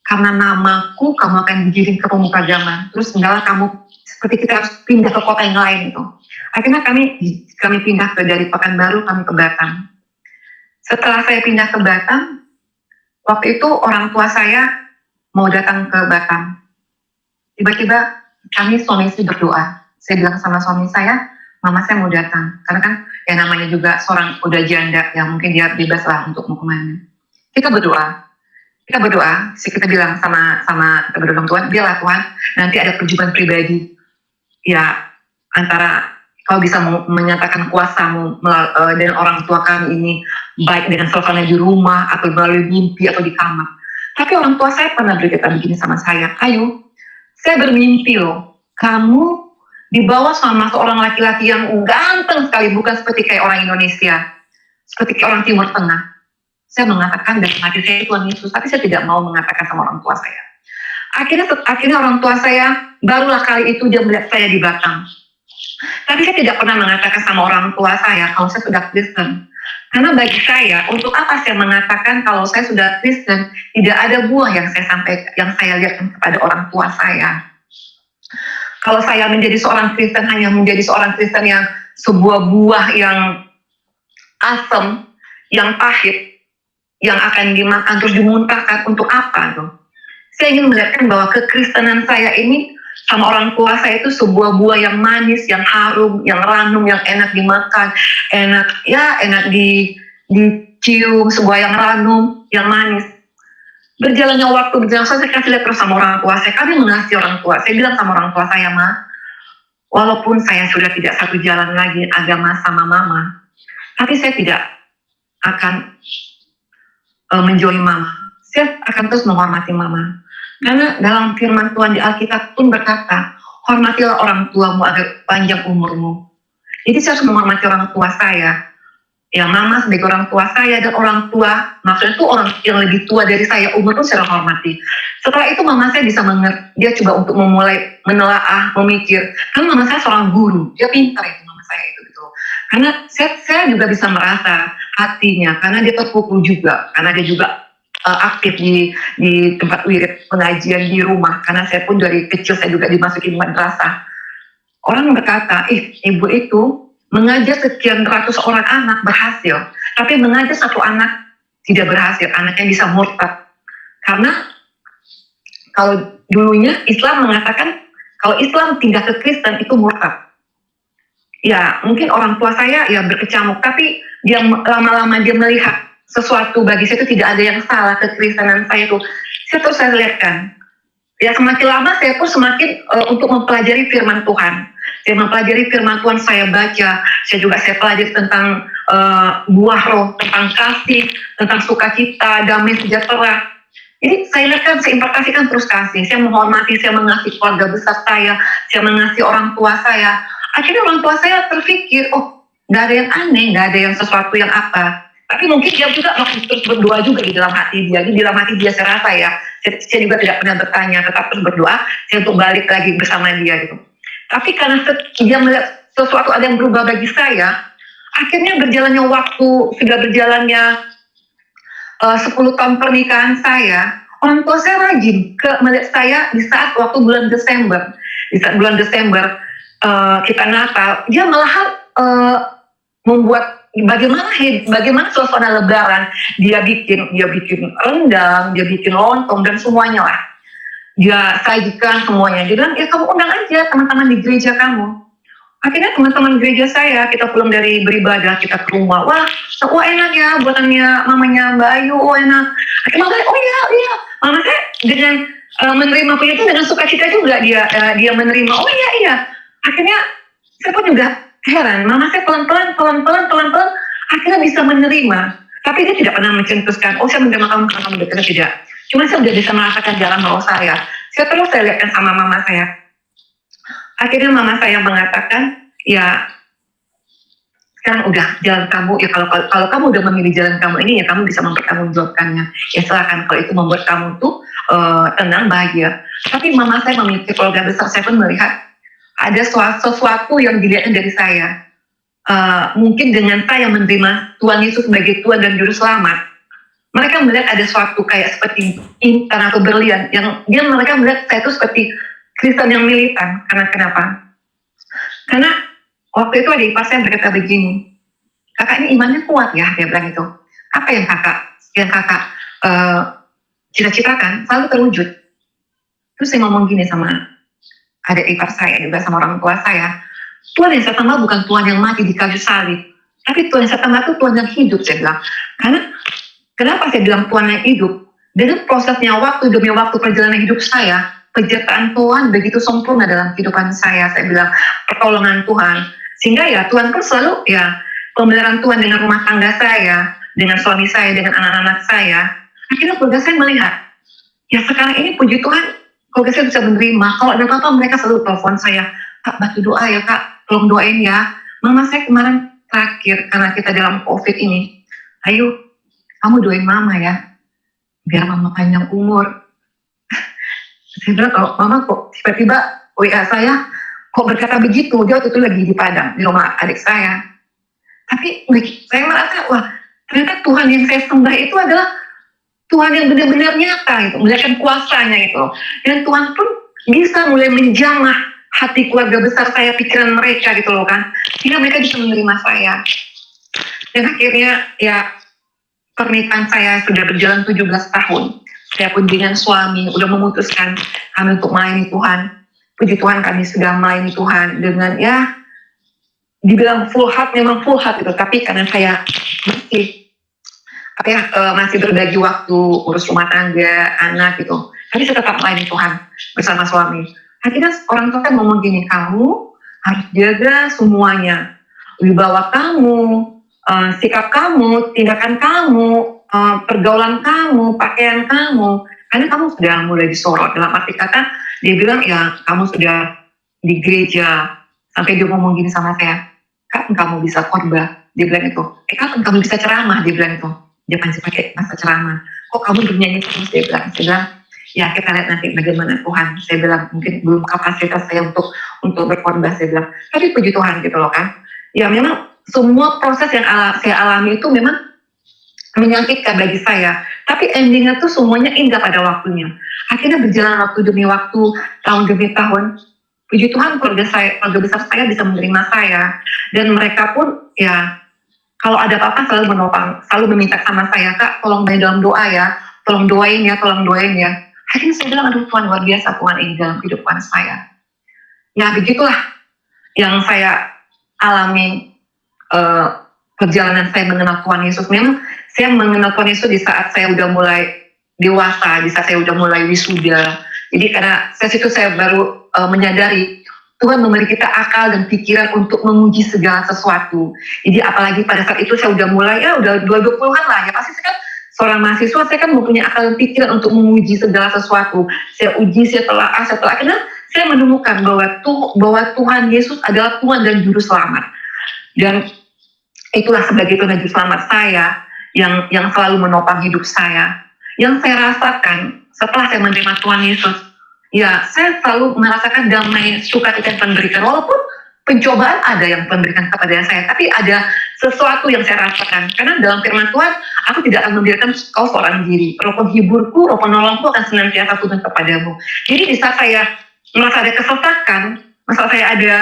karena namaku kamu akan digiring ke pemuka zaman. Terus tinggallah kamu, seperti kita harus pindah ke kota yang lain itu. Akhirnya kami pindah dari Pekanbaru, kami ke Batam. Setelah saya pindah ke Batam, waktu itu orang tua saya mau datang ke Batam. Tiba-tiba suami istri berdoa. Saya bilang sama suami saya, mama saya mau datang. Karena kan ya namanya juga seorang udah janda, ya mungkin dia bebas lah untuk mau kemana. Kita berdoa. Kita bilang kita berdoa Tuhan, biarlah Tuhan nanti ada perjumpaan pribadi. Ya antara kau bisa menyatakan kuasamu dan orang tua kami ini, baik dengan suasana di rumah atau melalui mimpi atau di kamar. Tapi orang tua saya pernah berkata begini sama saya, Ayu, saya bermimpi loh, kamu dibawa sama seorang laki-laki yang ganteng sekali, bukan seperti kayak orang Indonesia, seperti kayak orang Timur Tengah. Saya mengatakan dalam hati saya Tuhan Yesus, tapi saya tidak mau mengatakan sama orang tua saya. Akhirnya orang tua saya barulah kali itu dia melihat saya di Batam. Tapi saya tidak pernah mengatakan sama orang tua saya kalau saya sudah Kristen. Karena bagi saya, untuk apa saya mengatakan kalau saya sudah Kristen, tidak ada buah yang saya lihatkan kepada orang tua saya. Kalau saya menjadi seorang Kristen, hanya menjadi seorang Kristen yang sebuah buah yang asam, yang pahit, yang akan dimakan terus dimuntahkan untuk apa tuh? Saya ingin melihatkan bahwa kekristenan saya ini sama orang tua saya itu sebuah buah yang manis, yang harum, yang ranum, yang enak dimakan, enak dicium, sebuah yang ranum, yang manis. Berjalannya waktu, saya kasih lihat terus sama orang tua saya. Kami mengasihi orang tua. Saya bilang sama orang tua saya, Ma, walaupun saya sudah tidak satu jalan lagi agama sama Mama, tapi saya tidak akan menjauhi Mama. Saya akan terus menghormati Mama. Karena dalam firman Tuhan di Alkitab pun berkata, hormatilah orang tuamu agar panjang umurmu. Jadi saya harus menghormati orang tua saya. Ya, Mama sebagai orang tua saya, dan orang tua, maksudnya itu orang yang lebih tua dari saya, umur itu saya hormati. Setelah itu Mama saya bisa mengerti, dia coba untuk memulai menelaah, memikir. Karena Mama saya seorang guru, dia pintar itu Mama saya itu gitu. Karena saya juga bisa merasa hatinya, karena dia terpukul juga, karena dia juga aktif di tempat wirid pengajian di rumah. Karena saya pun dari kecil saya juga dimasukin madrasah. Orang berkata, ibu itu mengajar sekian ratus orang anak berhasil, tapi mengajar satu anak tidak berhasil, anaknya bisa murtad. Karena kalau dulunya Islam mengatakan kalau Islam pindah ke Kristen itu murtad. Ya mungkin orang tua saya ya berkecamuk, tapi dia lama-lama dia melihat sesuatu bagi saya itu tidak ada yang salah kekristenan saya itu. Saya lihatkan. Ya semakin lama saya pun semakin untuk mempelajari firman Tuhan. Saya mempelajari firman Tuhan, saya baca, saya pelajari tentang buah roh, tentang kasih, tentang sukacita, damai sejahtera. Jadi saya lihatkan, saya impartasikan terus kasih. Saya menghormati, saya mengasihi keluarga besar saya mengasihi orang tua saya. Akhirnya orang tua saya terpikir, oh nggak ada yang aneh, nggak ada yang sesuatu yang apa. Tapi mungkin dia juga masih terus berdoa juga di dalam hati dia. Di dalam hati dia saya rasa ya, saya juga tidak pernah bertanya, tetap terus berdoa, saya untuk balik lagi bersama dia gitu. Tapi karena dia melihat sesuatu ada yang berubah bagi saya, akhirnya berjalannya waktu, sudah berjalannya 10 tahun pernikahan saya, orang tua saya rajin melihat saya di saat waktu bulan Desember. Di saat bulan Desember kita Natal, dia malahan membuat bagaimana suasana Lebaran. Dia bikin rendang, dia bikin lontong dan semuanya lah. Dia sajikan semuanya. Dia bilang, ya kamu undang aja teman-teman di gereja kamu. Akhirnya teman-teman gereja saya, kita pulang dari beribadah, kita ke rumah. Wah enak ya buatannya mamanya Mbak Ayu, enak. Akhirnya Mbak, oh iya. Mama saya dengan menerima punya itu dengan sukacita juga dia menerima. Oh iya. Akhirnya saya pun juga heran. Mama saya pelan-pelan akhirnya bisa menerima. Tapi dia tidak pernah mencetuskan, oh saya menerima kamu karena kamu dekat, tidak. Cuma saya sudah bisa merasakan dalam roh saya. Saya lihatkan sama mama saya. Akhirnya mama saya mengatakan, ya sekarang udah jalan kamu, ya kalau kamu udah memilih jalan kamu ini, ya kamu bisa mempertanggungjawabkannya. Ya silakan, kalau itu membuat kamu tuh tenang, bahagia. Tapi mama saya memiliki keluarga besar, saya pun melihat ada sesuatu yang dilihatnya dari saya. Mungkin dengan saya menerima Tuhan Yesus sebagai Tuhan dan Juru Selamat, mereka melihat ada suatu kayak seperti intan atau berlian yang mereka melihat saya itu seperti Kristen yang militan. Karena kenapa? Karena waktu itu ada ipar saya berkata begini, kakak ini imannya kuat ya, dia bilang itu. Apa yang kakak cita-citakan selalu terwujud. Terus saya ngomong gini sama adik ipar saya, juga sama orang tua saya, Tuhan yang saya tambah bukan Tuhan yang mati di kayu salib, tapi Tuhan yang saya tambah itu Tuhan yang hidup, saya bilang. Karena kenapa saya bilang Tuhan yang hidup? Dengan prosesnya waktu demi waktu perjalanan hidup saya, penyertaan Tuhan begitu sempurna dalam kehidupan saya bilang pertolongan Tuhan. Sehingga ya Tuhan pun selalu ya pemeliharaan Tuhan dengan rumah tangga saya, dengan suami saya, dengan anak-anak saya. Akhirnya keluarga saya melihat, ya sekarang ini puji Tuhan, keluarga saya bisa menerima. Kalau ada apa-apa mereka selalu telepon saya, Kak bantu doa ya Kak, tolong doain ya. Mama saya kemarin terakhir karena kita dalam COVID ini, ayo kamu doain mama ya, biar mama panjang umur. Saya bilang, kalau mama kok tiba-tiba WA saya kok berkata begitu, dia waktu itu lagi di Padang, di rumah adik saya. Tapi saya merasa, wah ternyata Tuhan yang saya sembah itu adalah Tuhan yang benar-benar nyata, gitu, melihatkan kuasanya itu. Dan Tuhan pun bisa mulai menjamah hati keluarga besar saya, pikiran mereka gitu loh kan, sehingga mereka bisa menerima saya. Dan akhirnya ya pernikahan saya sudah berjalan 17 tahun. Saya pun dengan suami udah memutuskan kami untuk melayani Tuhan. Puji Tuhan kami sudah melayani Tuhan dengan ya dibilang full heart, memang full heart gitu. Tapi karena saya masih masih berbagi waktu urus rumah tangga, anak gitu. Tapi saya tetap melayani Tuhan bersama suami. Akhirnya orang tua kan ngomong gini, kamu harus jaga semuanya. Wibawa kamu, sikap kamu, tindakan kamu, pergaulan kamu, pakaian kamu. Karena kamu sudah mulai disorot. Dalam arti kata, dia bilang ya kamu sudah di gereja. Sampai dia ngomong gini sama saya, kapan kamu bisa khotbah? Dia bilang itu. Kapan kamu bisa ceramah? Dia bilang itu. Dia masih pakai bahasa ceramah. Kok kamu bernyanyi terus? Dia bilang. Saya bilang, ya kita lihat nanti bagaimana Tuhan. Saya bilang mungkin belum kapasitas saya untuk berkhotbah. Saya bilang, tapi puji Tuhan gitu loh kan. Ya memang semua proses yang saya alami itu memang menyakitkan bagi saya. Tapi endingnya tuh semuanya indah pada waktunya. Akhirnya berjalan waktu demi waktu, tahun demi tahun. Puji Tuhan keluarga besar saya bisa menerima saya. Dan mereka pun ya kalau ada apa-apa selalu menopang, selalu meminta sama saya, Kak, tolong main dalam doa ya, tolong doain ya, tolong doain ya. Akhirnya saya bilang, aduh Tuhan luar biasa Tuhan ini dalam kehidupan saya. Ya begitulah yang saya alami perjalanan saya mengenal Tuhan Yesus. Memang saya mengenal Tuhan Yesus di saat saya udah mulai dewasa, di saat saya udah mulai wisuda. Jadi karena saya situ saya baru menyadari Tuhan memberi kita akal dan pikiran untuk menguji segala sesuatu. Jadi apalagi pada saat itu saya udah mulai, ya udah 20-an lah ya, pasti saya kan seorang mahasiswa, saya kan mempunyai akal dan pikiran untuk menguji segala sesuatu. Saya uji, saya telaah, akhirnya saya menemukan bahwa Tuhan Yesus adalah Tuhan dan Juru Selamat. Dan itulah sebagai Tuhan dan Juru Selamat saya yang selalu menopang hidup saya. Yang saya rasakan setelah saya menerima Tuhan Yesus, ya saya selalu merasakan damai, sukacita yang Tuhan berikan. Walaupun pencobaan ada yang Tuhan berikan kepada saya, tapi ada sesuatu yang saya rasakan. Karena dalam firman Tuhan, aku tidak akan membiarkan kau seorang diri. Roh penghiburku, roh penolongku akan senantiasa turun kepadamu. Jadi di saat saya merasa ada kesesakan, masa saya ada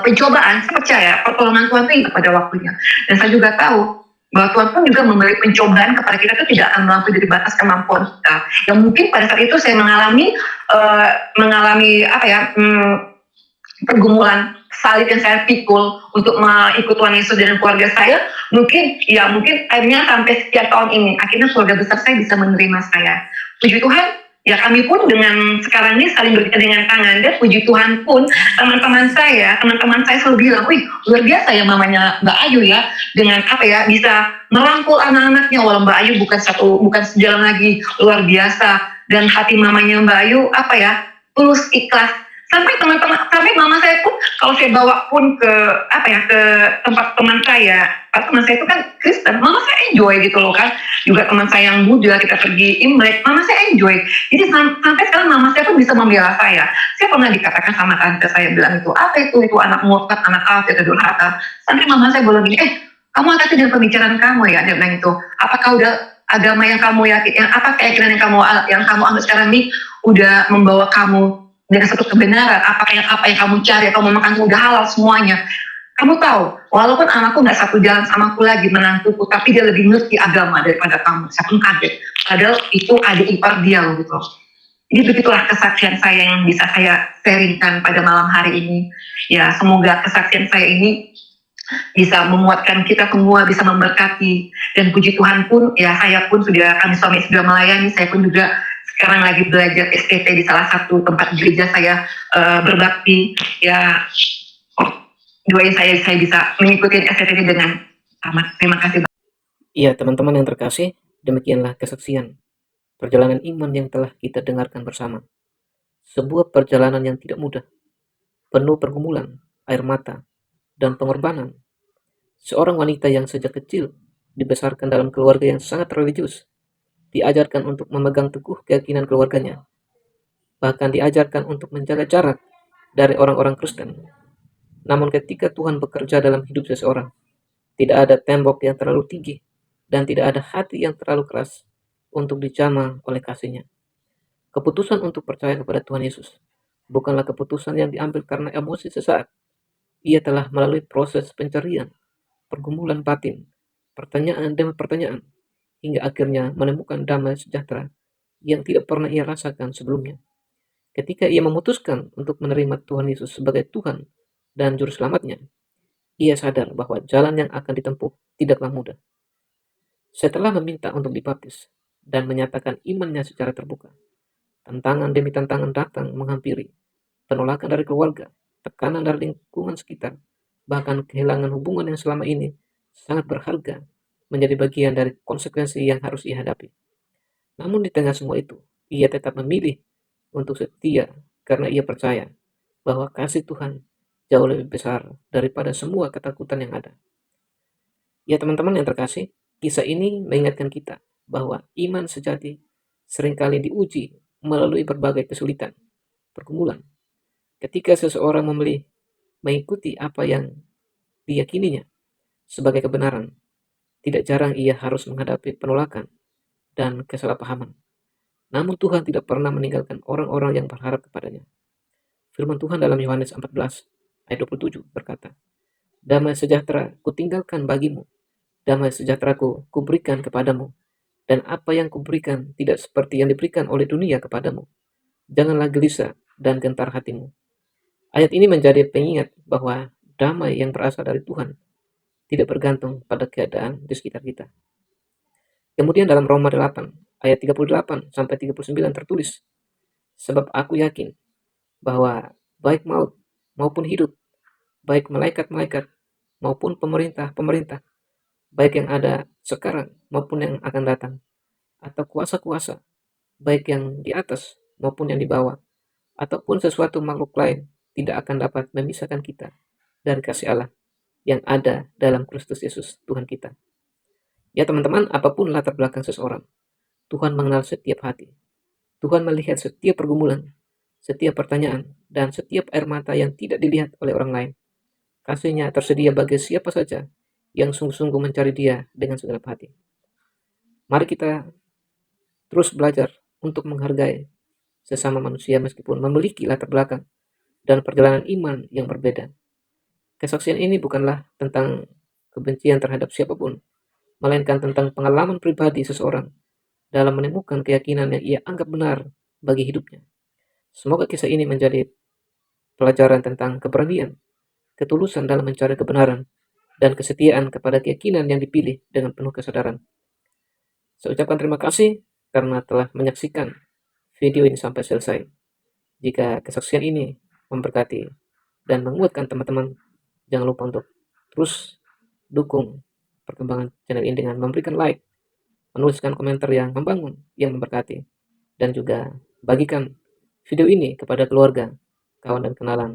pencobaan, saya percaya pertolongan Tuhan itu pada waktunya. Dan saya juga tahu bahwa Tuhan pun juga memberi pencobaan kepada kita itu tidak akan melampaui dari batas kemampuan kita. Yang mungkin pada saat itu saya mengalami pergumulan salib yang saya pikul untuk mengikut Tuhan Yesus dan keluarga saya, mungkin akhirnya sampai sekian tahun ini, akhirnya keluarga besar saya bisa menerima saya. Puji Tuhan, ya kami pun dengan sekarang ini saling berkata dengan tangan. Dan puji Tuhan pun teman-teman saya selalu bilang, wih luar biasa ya mamanya Mbak Ayu ya, dengan bisa merangkul anak-anaknya. Walau Mbak Ayu bukan sejalan lagi, luar biasa. Dan hati mamanya Mbak Ayu tulus ikhlas. Sampai mama saya pun kalau saya bawa pun ke tempat teman saya itu kan Kristen, mama saya enjoy gitu loh kan. Juga teman saya yang Buddha, kita pergi Imlek, mama saya enjoy. Jadi sampai sekarang mama saya pun bisa membela saya. Saya pernah dikatakan sama tante saya, bilang itu anak murtad, anak kafir, durhaka. Sampai mama saya bilang gini, kamu hati-hati dengan pembicaraan kamu ya. Dia bilang itu, apakah udah agama yang kamu yakin, apa keyakinan yang kamu anggap sekarang ini udah membawa kamu dengan satu kebenaran, apa yang kamu cari, kamu makan itu udah halal semuanya. Kamu tahu, walaupun anakku nggak satu jalan sama aku lagi, menantuku, tapi dia lebih ngerti agama daripada kamu. Saya pun kaget, padahal itu adik ipar dia loh gitu. Jadi begitulah kesaksian saya yang bisa saya sharingkan pada malam hari ini. Ya semoga kesaksian saya ini bisa menguatkan kita semua, bisa memberkati. Dan puji Tuhan pun, ya kami suami sudah melayani, saya pun juga sekarang lagi belajar STT di salah satu tempat gereja saya berbakti. Ya, doain saya bisa mengikuti STT dengan amat. Terima kasih. Iya, teman-teman yang terkasih, demikianlah kesaksian perjalanan iman yang telah kita dengarkan bersama. Sebuah perjalanan yang tidak mudah, penuh pergumulan, air mata, dan pengorbanan. Seorang wanita yang sejak kecil dibesarkan dalam keluarga yang sangat religius, diajarkan untuk memegang teguh keyakinan keluarganya, bahkan diajarkan untuk menjaga jarak dari orang-orang Kristen. Namun ketika Tuhan bekerja dalam hidup seseorang, tidak ada tembok yang terlalu tinggi dan tidak ada hati yang terlalu keras untuk dijamah oleh kasih-Nya. Keputusan untuk percaya kepada Tuhan Yesus bukanlah keputusan yang diambil karena emosi sesaat. Ia telah melalui proses pencarian, pergumulan batin, pertanyaan demi pertanyaan, hingga akhirnya menemukan damai sejahtera yang tidak pernah ia rasakan sebelumnya. Ketika ia memutuskan untuk menerima Tuhan Yesus sebagai Tuhan dan Juru Selamatnya, ia sadar bahwa jalan yang akan ditempuh tidaklah mudah. Setelah meminta untuk dibaptis dan menyatakan imannya secara terbuka, tantangan demi tantangan datang menghampiri. Penolakan dari keluarga, tekanan dari lingkungan sekitar, bahkan kehilangan hubungan yang selama ini sangat berharga menjadi bagian dari konsekuensi yang harus ia hadapi. Namun di tengah semua itu, ia tetap memilih untuk setia karena ia percaya bahwa kasih Tuhan jauh lebih besar daripada semua ketakutan yang ada. Ya teman-teman yang terkasih, kisah ini mengingatkan kita bahwa iman sejati seringkali diuji melalui berbagai kesulitan, pergumulan. Ketika seseorang memilih mengikuti apa yang diyakininya sebagai kebenaran, tidak jarang ia harus menghadapi penolakan dan kesalahpahaman. Namun Tuhan tidak pernah meninggalkan orang-orang yang berharap kepadanya. Firman Tuhan dalam Yohanes 14 ayat 27 berkata, "Damai sejahtera kutinggalkan bagimu, damai sejahteraku kuberikan kepadamu, dan apa yang kuberikan tidak seperti yang diberikan oleh dunia kepadamu. Janganlah gelisah dan gentar hatimu." Ayat ini menjadi pengingat bahwa damai yang berasal dari Tuhan tidak bergantung pada keadaan di sekitar kita. Kemudian dalam Roma 8 ayat 38 sampai 39 tertulis, "Sebab aku yakin bahwa baik maut maupun hidup, baik malaikat-malaikat maupun pemerintah-pemerintah, baik yang ada sekarang maupun yang akan datang, atau kuasa-kuasa, baik yang di atas maupun yang di bawah, ataupun sesuatu makhluk lain, tidak akan dapat memisahkan kita dari kasih Allah yang ada dalam Kristus Yesus Tuhan kita." Ya teman-teman, apapun latar belakang seseorang, Tuhan mengenal setiap hati. Tuhan melihat setiap pergumulan, setiap pertanyaan, dan setiap air mata yang tidak dilihat oleh orang lain. Kasih-Nya tersedia bagi siapa saja yang sungguh-sungguh mencari Dia dengan segenap hati. Mari kita terus belajar untuk menghargai sesama manusia meskipun memiliki latar belakang dan perjalanan iman yang berbeda. Kesaksian ini bukanlah tentang kebencian terhadap siapapun, melainkan tentang pengalaman pribadi seseorang dalam menemukan keyakinan yang ia anggap benar bagi hidupnya. Semoga kisah ini menjadi pelajaran tentang keberanian, ketulusan dalam mencari kebenaran, dan kesetiaan kepada keyakinan yang dipilih dengan penuh kesadaran. Saya ucapkan terima kasih karena telah menyaksikan video ini sampai selesai. Jika kesaksian ini memberkati dan menguatkan teman-teman, jangan lupa untuk terus dukung perkembangan channel ini dengan memberikan like, menuliskan komentar yang membangun, yang memberkati, dan juga bagikan video ini kepada keluarga, kawan dan kenalan,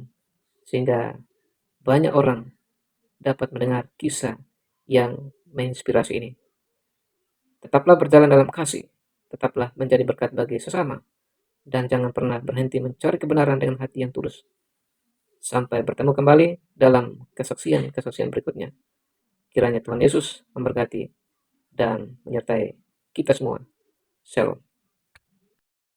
sehingga banyak orang dapat mendengar kisah yang menginspirasi ini. Tetaplah berjalan dalam kasih, tetaplah menjadi berkat bagi sesama, dan jangan pernah berhenti mencari kebenaran dengan hati yang tulus. Sampai bertemu kembali dalam kesaksian-kesaksian berikutnya. Kiranya Tuhan Yesus memberkati dan menyertai kita semua. Shalom.